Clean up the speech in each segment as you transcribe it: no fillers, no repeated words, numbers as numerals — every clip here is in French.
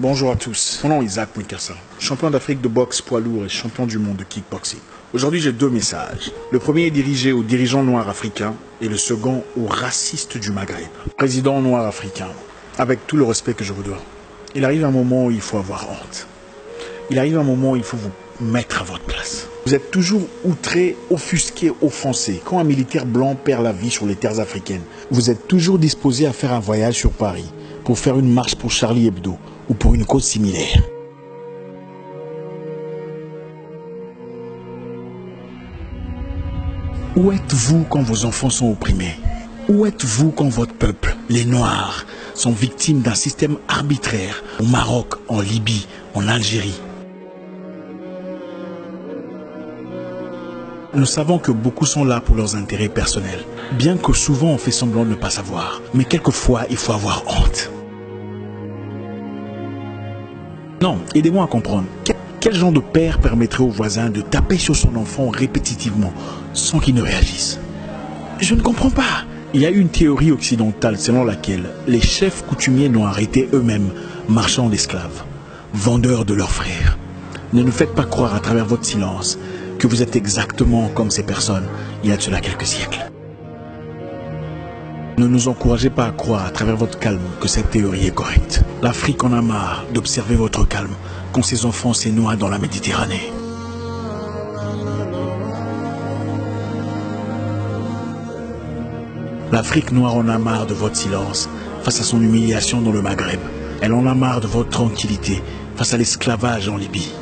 Bonjour à tous, mon nom est Isaac Mouikassa, champion d'Afrique de boxe poids lourd et champion du monde de kickboxing. Aujourd'hui j'ai deux messages. Le premier est dirigé aux dirigeants noirs africains et le second aux racistes du Maghreb. Président noir africain, avec tout le respect que je vous dois, il arrive un moment où il faut avoir honte. Il arrive un moment où il faut vous mettre à votre place. Vous êtes toujours outré, offusqué, offensé. Quand un militaire blanc perd la vie sur les terres africaines, vous êtes toujours disposé à faire un voyage sur Paris pour faire une marche pour Charlie Hebdo ou pour une cause similaire. Où êtes-vous quand vos enfants sont opprimés? Où êtes-vous quand votre peuple, les Noirs, sont victimes d'un système arbitraire au Maroc, en Libye, en Algérie? Nous savons que beaucoup sont là pour leurs intérêts personnels, bien que souvent on fait semblant de ne pas savoir. Mais quelquefois, il faut avoir honte. Non, aidez-moi à comprendre. Quel genre de père permettrait au voisin de taper sur son enfant répétitivement sans qu'il ne réagisse? Je ne comprends pas. Il y a une théorie occidentale selon laquelle les chefs coutumiers noirs étaient eux-mêmes marchands d'esclaves, vendeurs de leurs frères. Ne nous faites pas croire à travers votre silence que vous êtes exactement comme ces personnes il y a de cela quelques siècles. Ne nous encouragez pas à croire à travers votre calme que cette théorie est correcte. L'Afrique en a marre d'observer votre calme quand ses enfants se noient dans la Méditerranée. L'Afrique noire en a marre de votre silence face à son humiliation dans le Maghreb. Elle en a marre de votre tranquillité face à l'esclavage en Libye.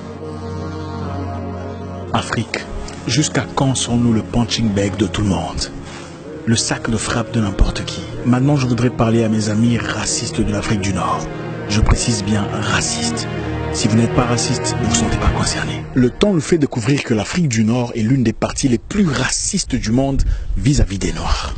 Afrique, jusqu'à quand serons-nous le punching bag de tout le monde? Le sac de frappe de n'importe qui. Maintenant, je voudrais parler à mes amis racistes de l'Afrique du Nord. Je précise bien racistes. Si vous n'êtes pas raciste, vous ne vous sentez pas concerné. Le temps nous fait découvrir que l'Afrique du Nord est l'une des parties les plus racistes du monde vis-à-vis des Noirs.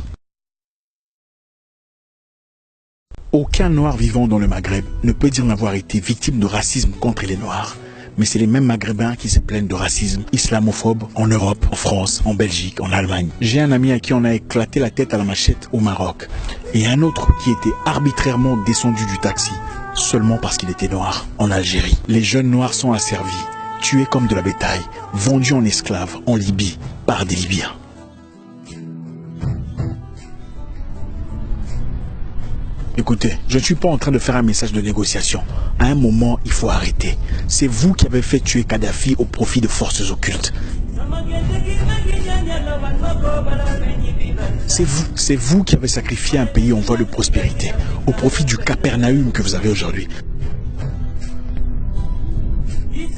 Aucun Noir vivant dans le Maghreb ne peut dire n'avoir été victime de racisme contre les Noirs. Mais c'est les mêmes Maghrébins qui se plaignent de racisme islamophobe en Europe, en France, en Belgique, en Allemagne. J'ai un ami à qui on a éclaté la tête à la machette au Maroc. Et un autre qui était arbitrairement descendu du taxi, seulement parce qu'il était noir, en Algérie. Les jeunes noirs sont asservis, tués comme de la bétail, vendus en esclaves en Libye par des Libyens. Écoutez, je ne suis pas en train de faire un message de négociation. À un moment, il faut arrêter. C'est vous qui avez fait tuer Kadhafi au profit de forces occultes. C'est vous qui avez sacrifié un pays en voie de prospérité au profit du Capernaum que vous avez aujourd'hui.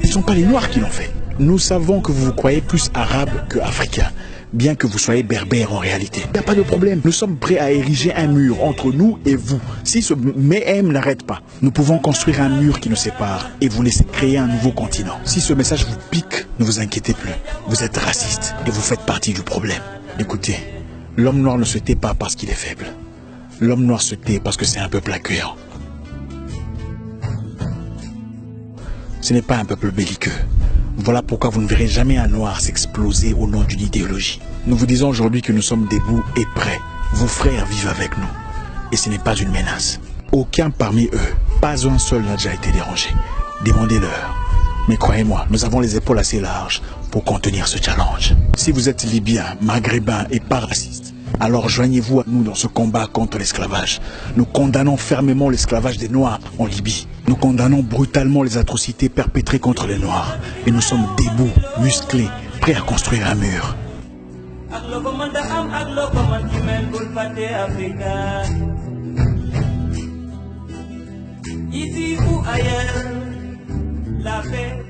Ce ne sont pas les Noirs qui l'ont fait. Nous savons que vous vous croyez plus arabe que africain, bien que vous soyez berbère en réalité. Il n'y a pas de problème. Nous sommes prêts à ériger un mur entre nous et vous. Si ce méhem n'arrête pas, nous pouvons construire un mur qui nous sépare et vous laisser créer un nouveau continent. Si ce message vous pique, ne vous inquiétez plus. Vous êtes raciste et vous faites partie du problème. Écoutez, l'homme noir ne se tait pas parce qu'il est faible. L'homme noir se tait parce que c'est un peuple accueillant. Ce n'est pas un peuple belliqueux. Voilà pourquoi vous ne verrez jamais un noir s'exploser au nom d'une idéologie. Nous vous disons aujourd'hui que nous sommes debout et prêts. Vos frères vivent avec nous. Et ce n'est pas une menace. Aucun parmi eux, pas un seul n'a déjà été dérangé. Demandez-leur. Mais croyez-moi, nous avons les épaules assez larges pour contenir ce challenge. Si vous êtes libyen, maghrébin et pas raciste, alors joignez-vous à nous dans ce combat contre l'esclavage. Nous condamnons fermement l'esclavage des Noirs en Libye. Nous condamnons brutalement les atrocités perpétrées contre les Noirs. Et nous sommes debout, musclés, prêts à construire un mur. Ici ou ailleurs, la paix